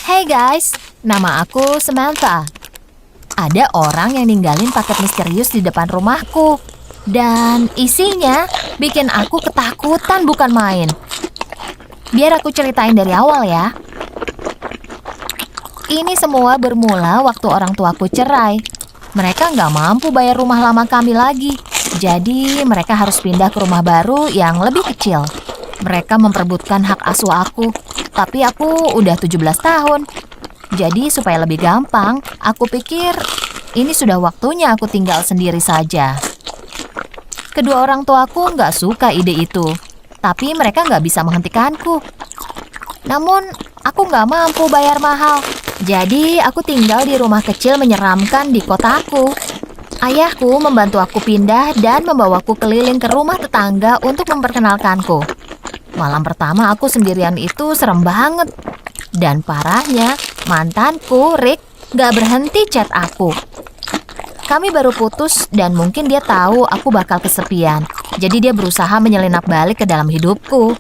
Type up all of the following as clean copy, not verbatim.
Hey guys, nama aku Samantha. Ada orang yang ninggalin paket misterius di depan rumahku. Dan isinya bikin aku ketakutan bukan main. Biar aku ceritain dari awal ya. Ini semua bermula waktu orang tuaku cerai. Mereka nggak mampu bayar rumah lama kami lagi. Jadi mereka harus pindah ke rumah baru yang lebih kecil. Mereka memperebutkan hak asuh aku. Tapi aku udah 17 tahun. Jadi supaya lebih gampang, aku pikir ini sudah waktunya aku tinggal sendiri saja. Kedua orang tuaku nggak suka ide itu. Tapi mereka nggak bisa menghentikanku. Namun, aku nggak mampu bayar mahal. Jadi, aku tinggal di rumah kecil menyeramkan di kotaku. Ayahku membantu aku pindah dan membawaku keliling ke rumah tetangga untuk memperkenalkanku. Malam pertama aku sendirian itu serem banget. Dan parahnya, mantanku, Rick, gak berhenti chat aku. Kami baru putus dan mungkin dia tahu aku bakal kesepian. Jadi dia berusaha menyelinap balik ke dalam hidupku.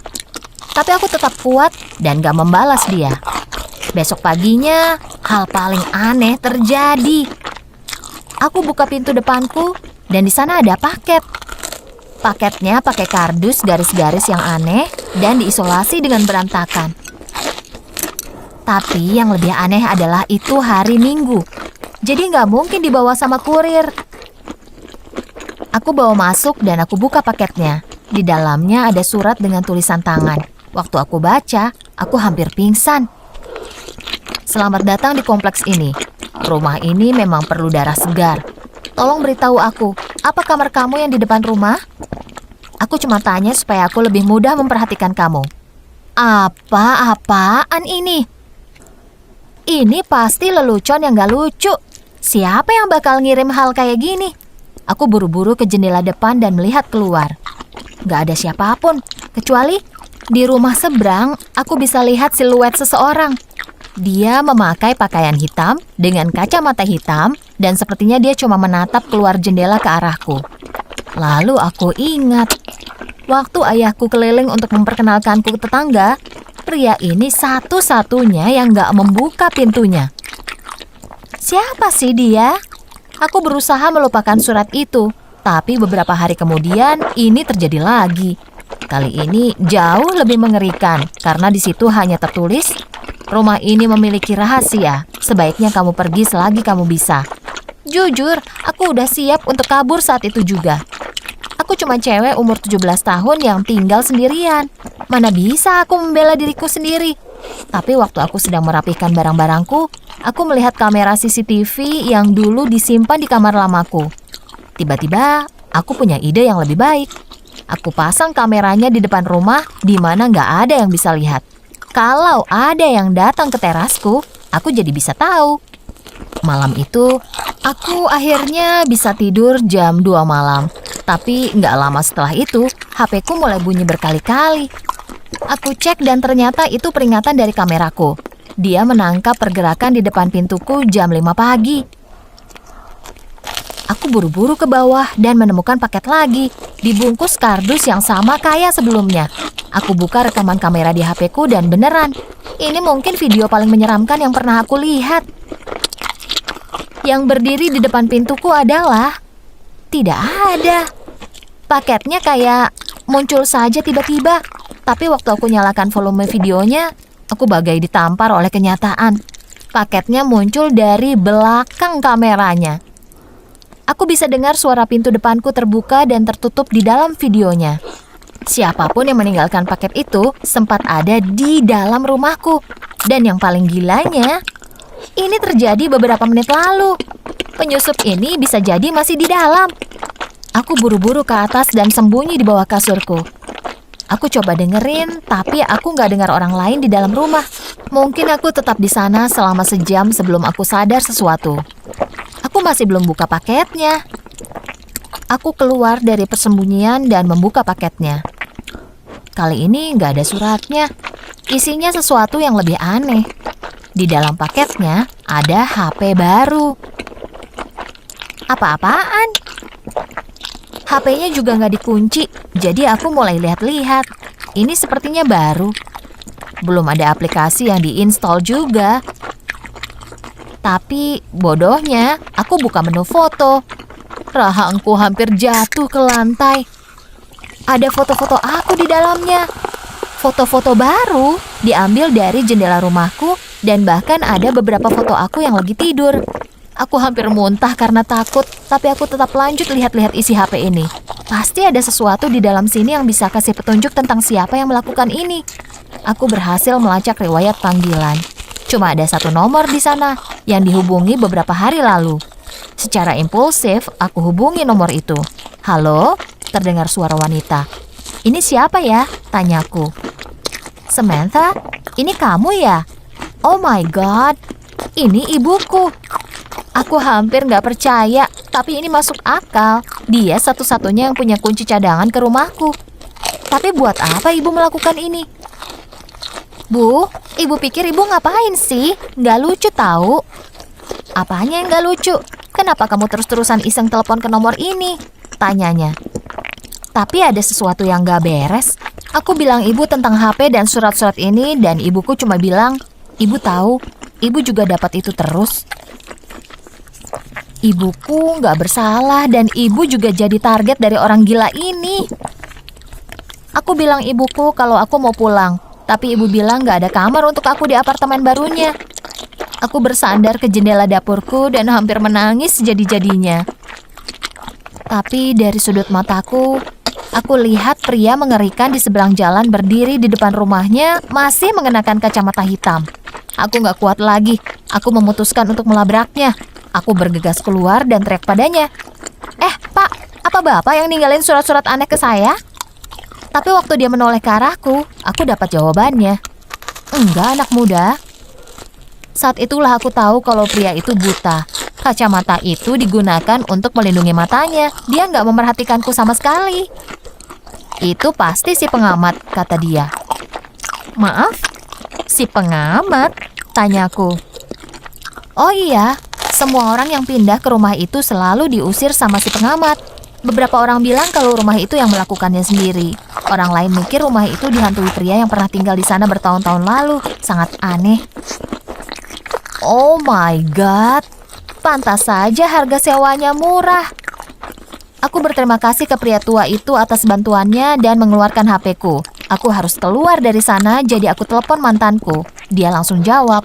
Tapi aku tetap kuat dan gak membalas dia. Besok paginya, hal paling aneh terjadi. Aku buka pintu depanku dan di sana ada paket. Paketnya pakai kardus garis-garis yang aneh dan diisolasi dengan berantakan. Tapi yang lebih aneh adalah itu hari Minggu. Jadi nggak mungkin dibawa sama kurir. Aku bawa masuk dan aku buka paketnya. Di dalamnya ada surat dengan tulisan tangan. Waktu aku baca, aku hampir pingsan. Selamat datang di kompleks ini. Rumah ini memang perlu darah segar. Tolong beritahu aku, apa kamar kamu yang di depan rumah? Aku cuma tanya supaya aku lebih mudah memperhatikan kamu. Apa-apaan ini? Ini pasti lelucon yang gak lucu. Siapa yang bakal ngirim hal kayak gini? Aku buru-buru ke jendela depan dan melihat keluar. Gak ada siapapun, kecuali di rumah seberang aku bisa lihat siluet seseorang. Dia memakai pakaian hitam dengan kacamata hitam dan sepertinya dia cuma menatap keluar jendela ke arahku. Lalu aku ingat, waktu ayahku keliling untuk memperkenalkanku ke tetangga, pria ini satu-satunya yang gak membuka pintunya. Siapa sih dia? Aku berusaha melupakan surat itu, tapi beberapa hari kemudian ini terjadi lagi. Kali ini jauh lebih mengerikan karena di situ hanya tertulis, rumah ini memiliki rahasia, sebaiknya kamu pergi selagi kamu bisa. Jujur, aku udah siap untuk kabur saat itu juga. Aku cuma cewek umur 17 tahun yang tinggal sendirian. Mana bisa aku membela diriku sendiri? Tapi waktu aku sedang merapihkan barang-barangku, aku melihat kamera CCTV yang dulu disimpan di kamar lamaku. Tiba-tiba, aku punya ide yang lebih baik. Aku pasang kameranya di depan rumah di mana nggak ada yang bisa lihat. Kalau ada yang datang ke terasku, aku jadi bisa tahu. Malam itu, aku akhirnya bisa tidur jam 2 malam. Tapi nggak lama setelah itu, HP-ku mulai bunyi berkali-kali. Aku cek dan ternyata itu peringatan dari kameraku. Dia menangkap pergerakan di depan pintuku jam 5 pagi. Aku buru-buru ke bawah dan menemukan paket lagi, dibungkus kardus yang sama kayak sebelumnya. Aku buka rekaman kamera di HP-ku dan beneran, ini mungkin video paling menyeramkan yang pernah aku lihat. Yang berdiri di depan pintuku adalah... tidak ada. Paketnya kayak muncul saja tiba-tiba. Tapi waktu aku nyalakan volume videonya, aku bagai ditampar oleh kenyataan. Paketnya muncul dari belakang kameranya. Aku bisa dengar suara pintu depanku terbuka dan tertutup di dalam videonya. Siapapun yang meninggalkan paket itu sempat ada di dalam rumahku. Dan yang paling gilanya, ini terjadi beberapa menit lalu. Penyusup ini bisa jadi masih di dalam. Aku buru-buru ke atas dan sembunyi di bawah kasurku. Aku coba dengerin, tapi aku nggak dengar orang lain di dalam rumah. Mungkin aku tetap di sana selama sejam sebelum aku sadar sesuatu. Aku masih belum buka paketnya. Aku keluar dari persembunyian dan membuka paketnya. Kali ini nggak ada suratnya. Isinya sesuatu yang lebih aneh. Di dalam paketnya ada HP baru. Apa-apaan? HP-nya juga nggak dikunci, jadi aku mulai lihat-lihat. Ini sepertinya baru. Belum ada aplikasi yang diinstal juga. Tapi bodohnya, aku buka menu foto. Rahangku hampir jatuh ke lantai. Ada foto-foto aku di dalamnya. Foto-foto baru diambil dari jendela rumahku dan bahkan ada beberapa foto aku yang lagi tidur. Aku hampir muntah karena takut, tapi aku tetap lanjut lihat-lihat isi HP ini. Pasti ada sesuatu di dalam sini yang bisa kasih petunjuk tentang siapa yang melakukan ini. Aku berhasil melacak riwayat panggilan. Cuma ada satu nomor di sana yang dihubungi beberapa hari lalu. Secara impulsif, aku hubungi nomor itu. "Halo?" terdengar suara wanita. "Ini siapa ya?" tanyaku. "Samantha, ini kamu ya?" "Oh my God, ini ibuku." Aku hampir nggak percaya, tapi ini masuk akal. Dia satu-satunya yang punya kunci cadangan ke rumahku. Tapi buat apa ibu melakukan ini? "Bu, ibu pikir ibu ngapain sih? Nggak lucu tahu." "Apanya yang nggak lucu? Kenapa kamu terus-terusan iseng telepon ke nomor ini?" tanyanya. Tapi ada sesuatu yang nggak beres. Aku bilang ibu tentang HP dan surat-surat ini dan ibuku cuma bilang, "Ibu tahu, ibu juga dapat itu terus." Ibuku nggak bersalah dan ibu juga jadi target dari orang gila ini. Aku bilang ibuku kalau aku mau pulang, tapi ibu bilang nggak ada kamar untuk aku di apartemen barunya. Aku bersandar ke jendela dapurku dan hampir menangis jadi-jadinya. Tapi dari sudut mataku, aku lihat pria mengerikan di seberang jalan berdiri di depan rumahnya masih mengenakan kacamata hitam. Aku nggak kuat lagi. Aku memutuskan untuk melabraknya. Aku bergegas keluar dan teriak padanya. Pak, apa Bapak yang ninggalin surat-surat aneh ke saya?" Tapi waktu dia menoleh ke arahku, aku dapat jawabannya. "Enggak, anak muda." Saat itulah aku tahu kalau pria itu buta. Kacamata itu digunakan untuk melindungi matanya. Dia nggak memerhatikanku sama sekali. "Itu pasti si pengamat," kata dia. "Maaf, si pengamat?" tanyaku. "Oh iya, semua orang yang pindah ke rumah itu selalu diusir sama si pengamat. Beberapa orang bilang kalau rumah itu yang melakukannya sendiri. Orang lain mikir rumah itu dihantui pria yang pernah tinggal di sana bertahun-tahun lalu. Sangat aneh." Oh my God, pantas saja harga sewanya murah. Aku berterima kasih ke pria tua itu atas bantuannya dan mengeluarkan HP-ku. Aku harus keluar dari sana, jadi aku telepon mantanku. Dia langsung jawab,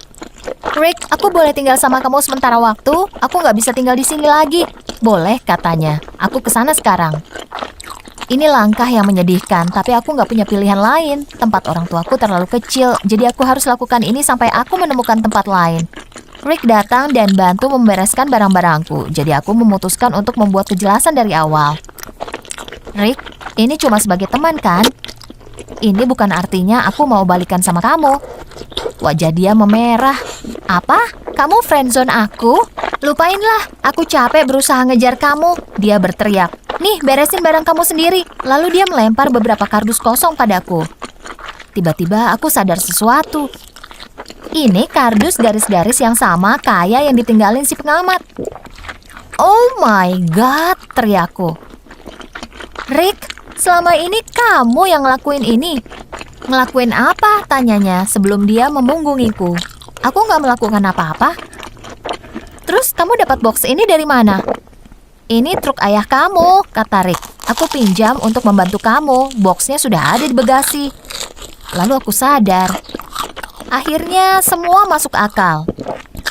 "Rick, aku boleh tinggal sama kamu sementara waktu? Aku nggak bisa tinggal di sini lagi." "Boleh," katanya. "Aku ke sana sekarang." Ini langkah yang menyedihkan, tapi aku nggak punya pilihan lain. Tempat orang tuaku terlalu kecil, jadi aku harus lakukan ini sampai aku menemukan tempat lain. Rick datang dan bantu membereskan barang-barangku, jadi aku memutuskan untuk membuat kejelasan dari awal. "Rick, ini cuma sebagai teman kan? Ini bukan artinya aku mau balikan sama kamu." Wajah dia memerah. "Apa? Kamu friendzone aku? Lupainlah, aku capek berusaha ngejar kamu." Dia berteriak, "Nih, beresin barang kamu sendiri." Lalu dia melempar beberapa kardus kosong padaku. Tiba-tiba aku sadar sesuatu. Ini kardus garis-garis yang sama kayak yang ditinggalin si pengamat. "Oh my God," teriakku. "Rick, selama ini kamu yang ngelakuin ini." "Ngelakuin apa?" tanyanya sebelum dia memunggungiku. "Aku nggak melakukan apa-apa." "Terus kamu dapat box ini dari mana?" "Ini truk ayah kamu," kata Rick. "Aku pinjam untuk membantu kamu. Boxnya sudah ada di bagasi." Lalu aku sadar. Akhirnya semua masuk akal.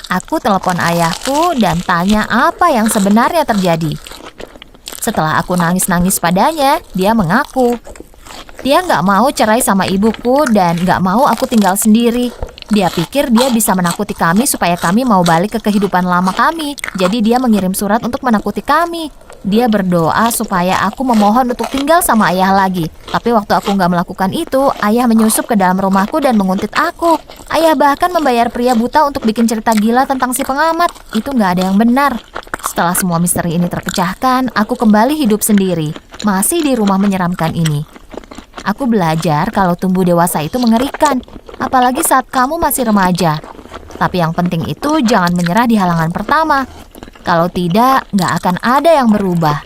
Aku telepon ayahku dan tanya apa yang sebenarnya terjadi. Setelah aku nangis-nangis padanya, dia mengaku. Dia nggak mau cerai sama ibuku dan nggak mau aku tinggal sendiri. Dia pikir dia bisa menakuti kami supaya kami mau balik ke kehidupan lama kami. Jadi dia mengirim surat untuk menakuti kami. Dia berdoa supaya aku memohon untuk tinggal sama ayah lagi. Tapi waktu aku nggak melakukan itu, ayah menyusup ke dalam rumahku dan menguntit aku. Ayah bahkan membayar pria buta untuk bikin cerita gila tentang si pengamat. Itu nggak ada yang benar. Setelah semua misteri ini terpecahkan, aku kembali hidup sendiri. Masih di rumah menyeramkan ini. Aku belajar kalau tumbuh dewasa itu mengerikan. Apalagi saat kamu masih remaja. Tapi yang penting itu jangan menyerah di halangan pertama. Kalau tidak, nggak akan ada yang berubah.